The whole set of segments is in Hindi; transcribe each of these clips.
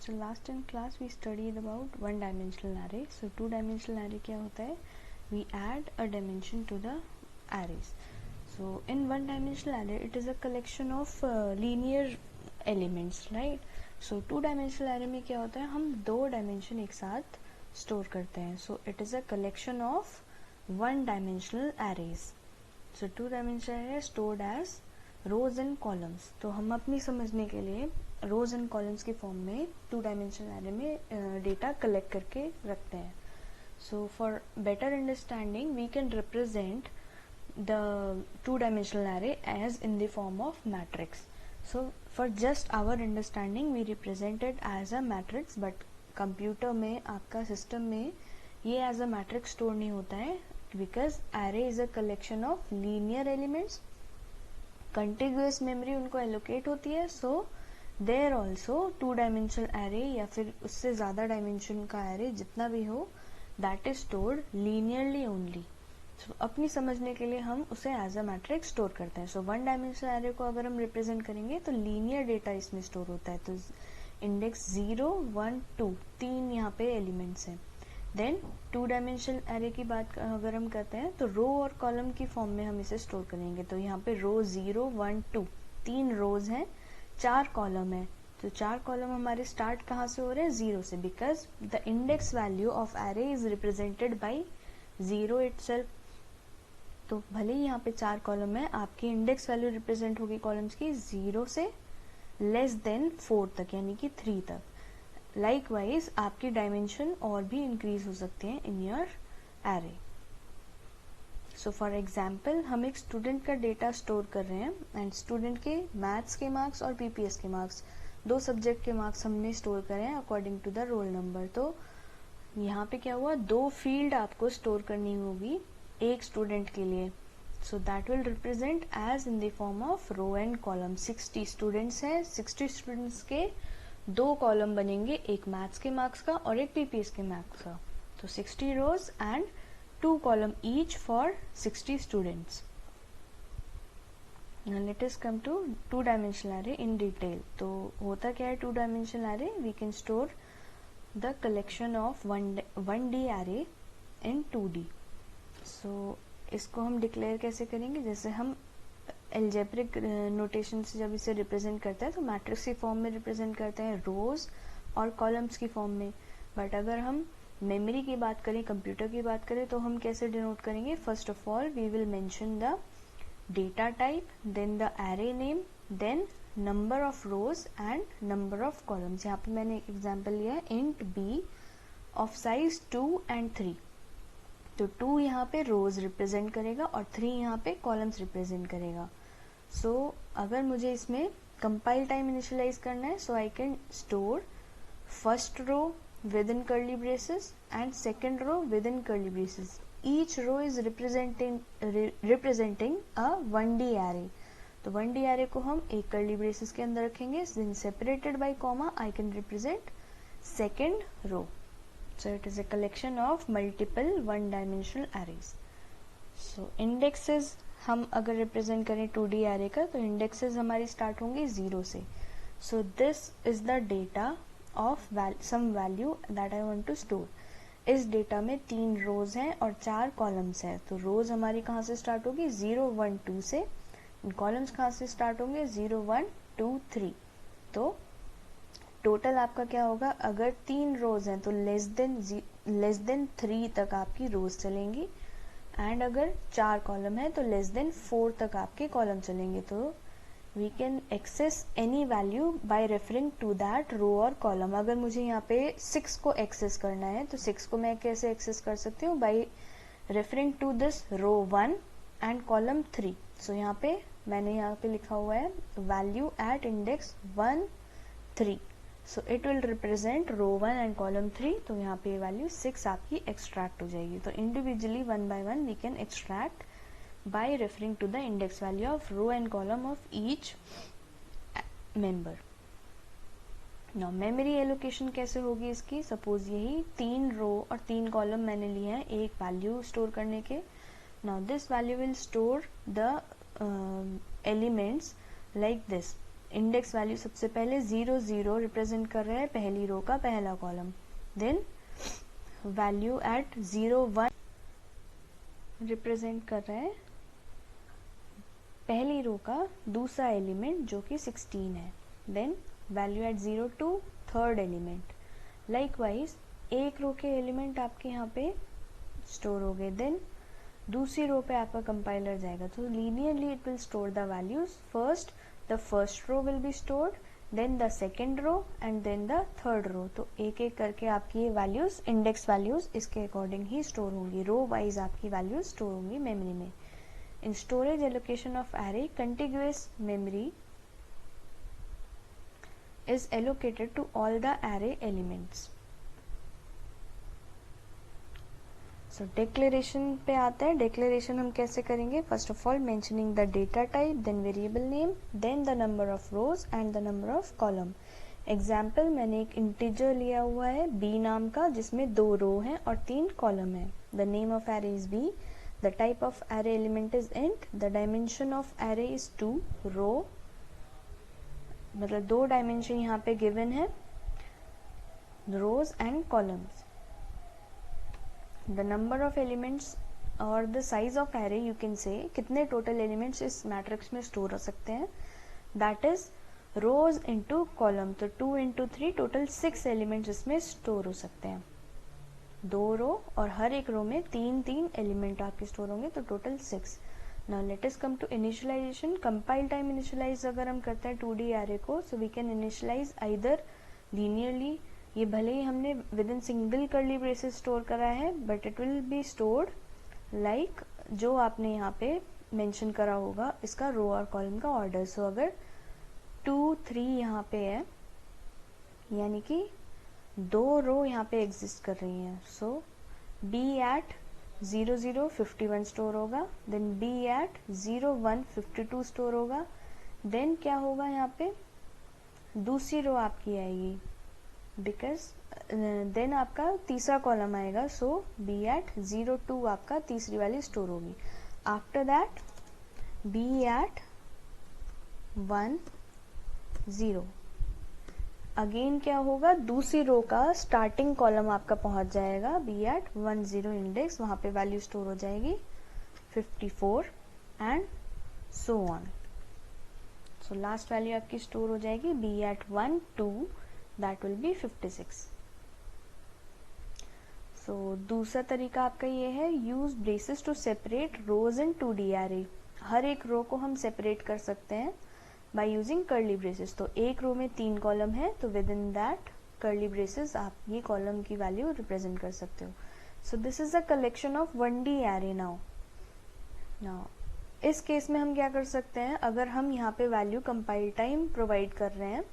So last in class we studied about one dimensional array. So two dimensional array क्या होता है? We add a dimension to the arrays. So in one dimensional array it is a collection of linear elements, right? So two dimensional array में क्या होता है? हम दो dimension एक साथ store करते हैं. So it is a collection of one dimensional arrays. So two dimensional array stored as rows and columns. तो हम अपनी समझने के लिए रोज एंड कॉलम्स के फॉर्म में टू डायमेंशनल एरे में डेटा कलेक्ट करके रखते हैं. So for better understanding we can represent the two dimensional array as in the form of matrix. So for just our understanding we represent it as a matrix, but computer में आपका सिस्टम में ये एज अ मैट्रिक्स स्टोर नहीं होता है, because array is a collection of linear elements. Contiguous memory उनको एलोकेट होती है. So there also two dimensional array या फिर उससे ज़्यादा डायमेंशन का एरे जितना भी हो, that is stored linearly only. So अपनी समझने के लिए हम उसे एज अ मैट्रिक्स स्टोर करते हैं. सो वन डायमेंशनल एरे को अगर हम रिप्रेजेंट करेंगे तो लीनियर डेटा इसमें स्टोर होता है. तो इंडेक्स 0, 1, 2 तीन यहाँ पे एलिमेंट्स हैं. देन टू डायमेंशनल एरे की बात अगर हम करते हैं तो रो और कॉलम की फॉर्म में हम इसे स्टोर करेंगे. तो यहाँ पे रो 0, 1, 2 तीन रोज हैं, 4 कॉलम है. तो 4 कॉलम हमारे स्टार्ट कहाँ से हो रहे हैं? 0 से, because the index value of array is represented by 0 itself. तो भले ही यहाँ पे 4 कॉलम है, आपकी इंडेक्स वैल्यू रिप्रेजेंट होगी कॉलम्स की 0 से लेस देन 4 तक, यानी कि 3 तक. लाइकवाइज आपकी डायमेंशन और भी इंक्रीज हो सकते हैं in your array. So for example हम एक स्टूडेंट का डेटा स्टोर कर रहे हैं एंड स्टूडेंट के मैथ्स के मार्क्स और पीपीएस के मार्क्स, दो सब्जेक्ट के मार्क्स हमने स्टोर करे हैं according to the roll number. तो यहाँ पे क्या हुआ, दो फील्ड आपको स्टोर करनी होगी एक स्टूडेंट के लिए. So that will represent as in the form of row and column. 60 students हैं, 60 स्टूडेंट्स के दो कॉलम बनेंगे, एक मैथ्स के मार्क्स का और एक पीपीएस के मार्क्स का. तो 60 rows and 2 column each for 60 students. Let us come to two dimensional array in detail. तो होता क्या है two dimensional array? We can store the collection of 1D array in 2D. So इसको हम डिक्लेयर कैसे करेंगे? जैसे हम एल्जेब्रिक नोटेशन से जब इसे रिप्रेजेंट करते हैं तो मैट्रिक्स की फॉर्म में रिप्रेजेंट करते हैं, रोज और कॉलम्स की फॉर्म में. बट अगर हम मेमोरी की बात करें, कंप्यूटर की बात करें, तो हम कैसे डिनोट करेंगे? First of all we will mention the data type, then the array name, then number of rows and number of columns. यहाँ पे मैंने एक एग्जाम्पल लिया है, int B of size 2 and 3. तो 2 यहाँ पे रोज रिप्रेजेंट करेगा और 3 यहाँ पे कॉलम्स रिप्रेजेंट करेगा. सो अगर मुझे इसमें कंपाइल टाइम इनिशियलाइज करना है, so I can store first row with in curly braces and second row with in curly braces. Each row is representing a 1D array. तो 1D एरे को हम एक कर्ली ब्रेसेस के अंदर रखेंगे, then separated by comma I can represent second row. So it is a collection of multiple one dimensional arrays. So indexes हम अगर रिप्रेजेंट करें 2D एरे का, तो इंडेक्सेस हमारी स्टार्ट होंगी 0 से. So this is the data of some value that I want to store. इस डेटा में 3 रोज हैं और 4 कॉलम्स हैं. तो रोज हमारी कहाँ से स्टार्ट होगी? 0, 1, 2 से. कॉलम्स कहाँ से स्टार्ट होंगे? 0, 1, 2, 3. तो टोटल आपका क्या होगा? अगर 3 रोज हैं तो लेस देन 3 तक आपकी रोज चलेंगी, एंड अगर 4 कॉलम है तो लेस देन 4 तक आपके कॉलम चलेंगे. तो we can access any value by referring to that row और कॉलम. अगर मुझे यहाँ पे 6 को एक्सेस करना है तो 6 को मैं कैसे एक्सेस कर सकती हूँ? By referring to this row 1 and column 3. So यहाँ पे मैंने यहाँ पे लिखा हुआ है value at index 1, 3. So it will represent row 1 and column 3. तो यहाँ पे वैल्यू 6 आपकी एक्सट्रैक्ट हो जाएगी. तो individually 1 by 1 we can extract by referring to the index value of row and column of each member. Now memory allocation कैसे होगी इसकी? सपोज यही 3 रो और 3 कॉलम मैंने लिए हैं एक वैल्यू स्टोर करने के. Now this value will store the elements like this. Index value सबसे पहले 0 0 रिप्रेजेंट कर रहा है पहली रो का पहला column, then value at 0 1 represent कर रहा है पहली रो का दूसरा एलिमेंट जो कि 16 है, then value at 0 2 third element. Likewise एक रो के एलिमेंट आपके यहाँ पे स्टोर हो गए, देन दूसरी रो पे आपका कंपाइलर जाएगा, तो linearly it will store the values. First the first row will be stored, then the second row and then the third row. तो एक एक करके आपकी ये वैल्यूज, इंडेक्स वैल्यूज इसके अकॉर्डिंग ही स्टोर होंगी, रो वाइज आपकी वैल्यूज स्टोर होंगी मेमोरी में। In storage allocation of array, contiguous memory is allocated to all the array elements. So declaration पे आता है। डिक्लेरेशन हम कैसे करेंगे? First of all mentioning the data type, then variable name, then the number of rows and the number of column. Example, मैंने एक इंटीजर लिया हुआ है b नाम का जिसमें 2 रो हैं और 3 कॉलम है। The name of array is b, the type of array element is int, the dimension of array is 2 row, मतलब 2 डायमेंशन यहाँ पे गिवन है, rows and columns. The number of elements और the size of array you can say, कितने total elements इस मैट्रिक्स में स्टोर हो सकते हैं, that is rows into column। तो 2 into 3 टोटल 6 एलिमेंट्स इसमें स्टोर हो सकते हैं। 2 रो और हर एक रो में 3 एलिमेंट आपके स्टोर होंगे, तो total 6। Now let us come to initialisation. Compile time initialise अगर हम करते हैं 2D एरे को, so we can initialise either linearly, ये भले ही हमने within single curly braces store करा है, but it will be stored like जो आपने यहाँ पे मेंशन करा होगा इसका रो और कॉलम का ऑर्डर। सो अगर 2 3 यहाँ पे है, यानी कि 2 रो यहाँ पे एग्जिस्ट कर रही हैं, सो b एट 0 0 51 स्टोर होगा, देन b एट 0 1 52 स्टोर होगा, देन क्या होगा यहाँ पे दूसरी रो आपकी आएगी बिकॉज देन आपका तीसरा कॉलम आएगा, सो b एट 0 2 आपका तीसरी वाली स्टोर होगी। After that b at 1 0 again क्या होगा, दूसरी रो का स्टार्टिंग कॉलम आपका पहुंच जाएगा b एट 1 0 इंडेक्स, वहां पे वैल्यू स्टोर हो जाएगी 54 and so on. So last value आपकी स्टोर हो जाएगी b at 1 2, that will be 56। so दूसरा तरीका आपका ये है, use braces to separate rows in 2D array। हर एक रो को हम सेपरेट कर सकते हैं बाय यूजिंग कर्ली ब्रेसेस। तो एक रो में 3 कॉलम है, तो with in that curly braces आप ये कॉलम की वैल्यू रिप्रेजेंट कर सकते हो। सो this is a collection of 1D array। Now इस केस में हम क्या कर सकते हैं, अगर हम यहाँ पे वैल्यू कंपाइल टाइम प्रोवाइड कर रहे हैं,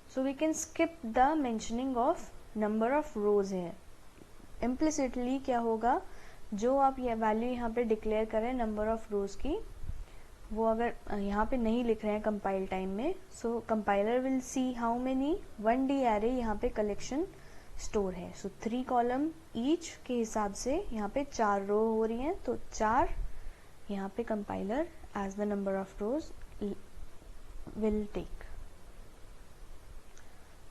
so we can skip the mentioning of number of rows here। implicitly क्या होगा, जो आप ये वैल्यू यहाँ पे डिक्लेयर करें नंबर ऑफ रोज की, वो अगर यहाँ पे नहीं लिख रहे हैं कंपाइल टाइम में, so compiler will see how many 1D array यहाँ पे कलेक्शन स्टोर है। सो 3 कॉलम ईच के हिसाब से यहाँ पे 4 रो हो रही हैं, तो 4 यहाँ पे compiler as the number of rows will take.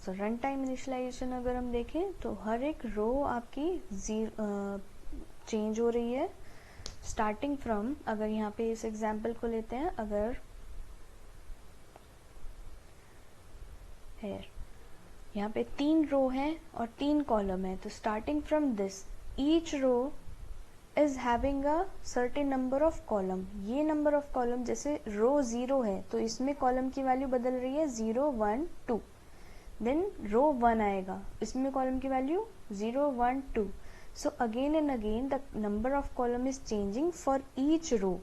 So run time initialization अगर हम देखें तो हर एक रो आपकी चेंज हो रही है स्टार्टिंग फ्रॉम, अगर यहाँ पे इस एग्जांपल को लेते हैं, अगर यहाँ पे 3 रो हैं और 3 कॉलम है, तो starting from this each row is having a certain number of column. ये नंबर ऑफ कॉलम, जैसे रो 0 है तो इसमें कॉलम की वैल्यू बदल रही है 0 1 2, देन रो 1 आएगा, इसमें कॉलम की value 0 1 2। So again and again the number of column is changing for each row.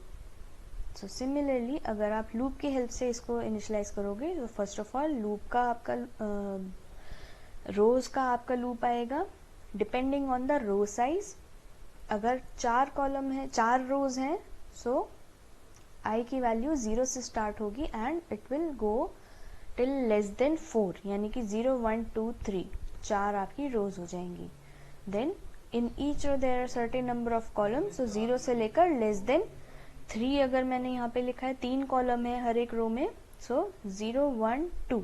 So similarly अगर आप लूप की हेल्प से इसको इनिशियलाइज करोगे, तो फर्स्ट ऑफ ऑल लूप का आपका रोज का आपका लूप आएगा depending on the row size. अगर 4 कॉलम है, 4 रोज हैं, सो आई की वैल्यू 0 से स्टार्ट होगी and it will go till less than 4, यानी कि 0 1 2 3 4 आपकी रोज हो जाएंगी। Then in each row there are certain number of column, so 0 से लेकर लेस देन 3 अगर मैंने यहाँ पे लिखा है 3 कॉलम है हर एक रो में, सो 0 1 2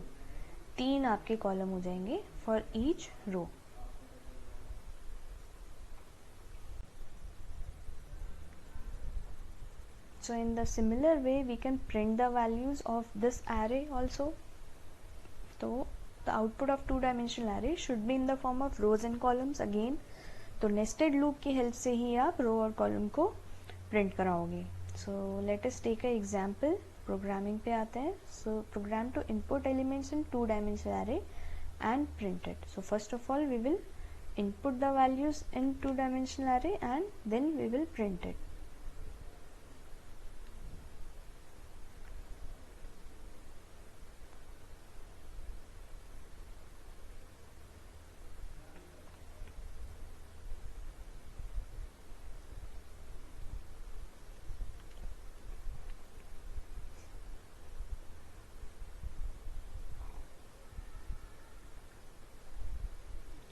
3 आपके कॉलम हो जाएंगे for each row. So in the similar way we can print the values of this array also. So the output of two-dimensional array should be in the form of rows and columns again. तो nested loop की हेल्प से ही आप रो और कॉलम को प्रिंट कराओगे. So let us take an example. Programming पे आते हैं. So program to input elements in two-dimensional array and print it. So first of all we will input the values in two-dimensional array and then we will print it.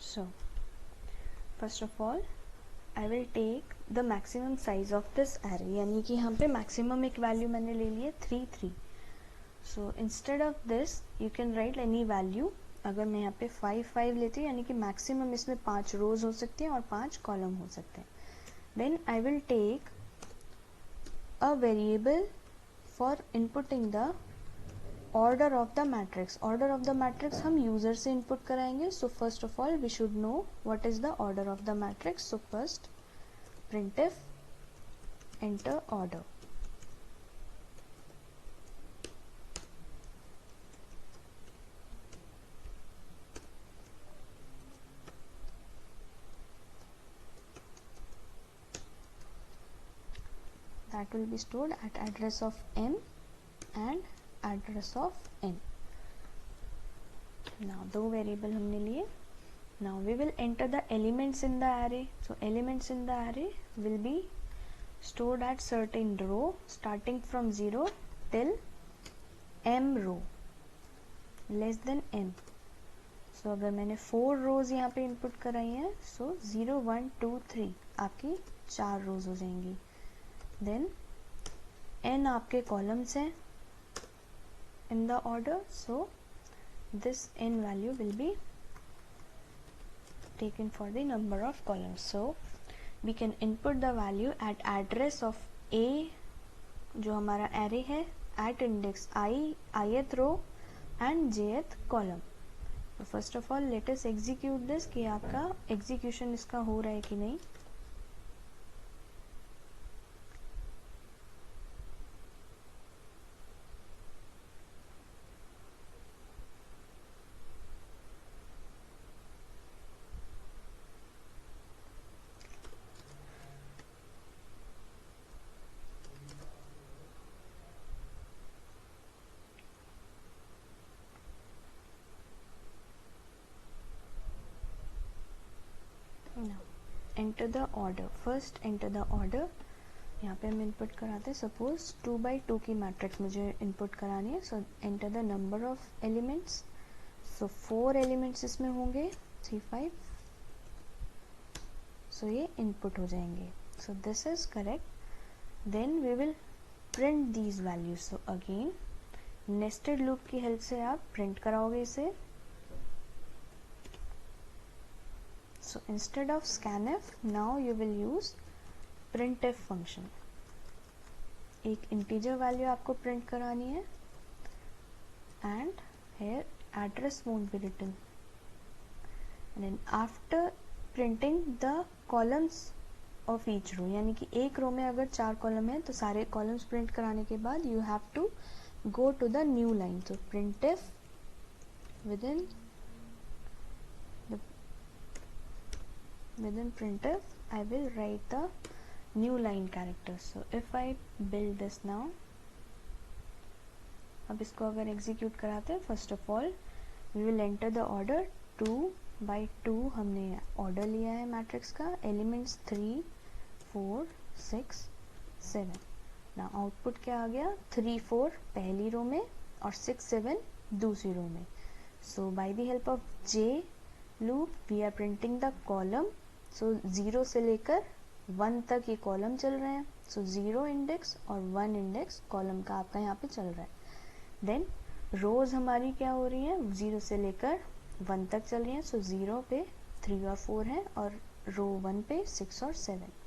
So first of all I will take the maximum size of this array. यानी कि यहाँ पे maximum एक value मैंने ले ली है 3 3. So instead of this you can write any value. अगर मैं यहाँ पे 5 5 लेती हूँ यानी कि maximum इसमें 5 rows हो सकती हैं और 5 column हो सकते हैं. Then I will take a variable for inputting the order of the matrix. Order of the matrix हम user से input कराएंगे. So first of all we should know what is the order of the matrix. So first printf enter order. That will be stored at address of m and address of n. Now दो वेरिएबल हमने लिए. Now we will enter the elements in the array. So elements in the array will be stored at certain row starting from 0 till m row less than m. So अगर मैंने 4 rows यहाँ पे input कराई हैं so 0 1 2 3 आपकी 4 rows हो जाएंगी. Then n आपके columns हैं in the order. So this n value will be taken for the number of columns. So we can input the value at address of a जो हमारा array है at index I, ith row and jth column. So first of all let us execute this कि आपका execution इसका हो रहा है कि नहीं. Now enter the order. First enter the order. यहाँ पे हम इनपुट कराते हैं सपोज 2 by 2 की मैट्रिक्स मुझे इनपुट करानी है. So enter the number of elements. So 4 elements इसमें होंगे 3 5. सो ये इनपुट हो जाएंगे. So this is correct. Then we will print these values. So again nested loop की हेल्प से आप प्रिंट कराओगे इसे. So instead of scanf now you will use printf function. एक integer value आपको print करानी है and here address won't be written. And then after printing the columns of each row यानी कि एक रो में अगर 4 कॉलम है तो सारे columns print कराने के बाद you have to go to the new line. So printf within printf I will write the new line characters. So if I build this now, अब इसको अगर execute कराते हैं first of all we will enter the order 2 by 2. हमने order लिया है मैट्रिक्स का. elements 3 4 6 7. now output क्या आ गया 3 4 पहली रो में और 6 7 दूसरी रो में. so by the help of j loop we are printing the column. सो 0 से लेकर 1 तक ये कॉलम चल रहे हैं. सो 0 इंडेक्स और 1 इंडेक्स कॉलम का आपका यहाँ पे चल रहा है. देन रोज हमारी क्या हो रही है, 0 से लेकर 1 तक चल रही है. सो 0 पे 3 और 4 है और रो 1 पे 6 और 7.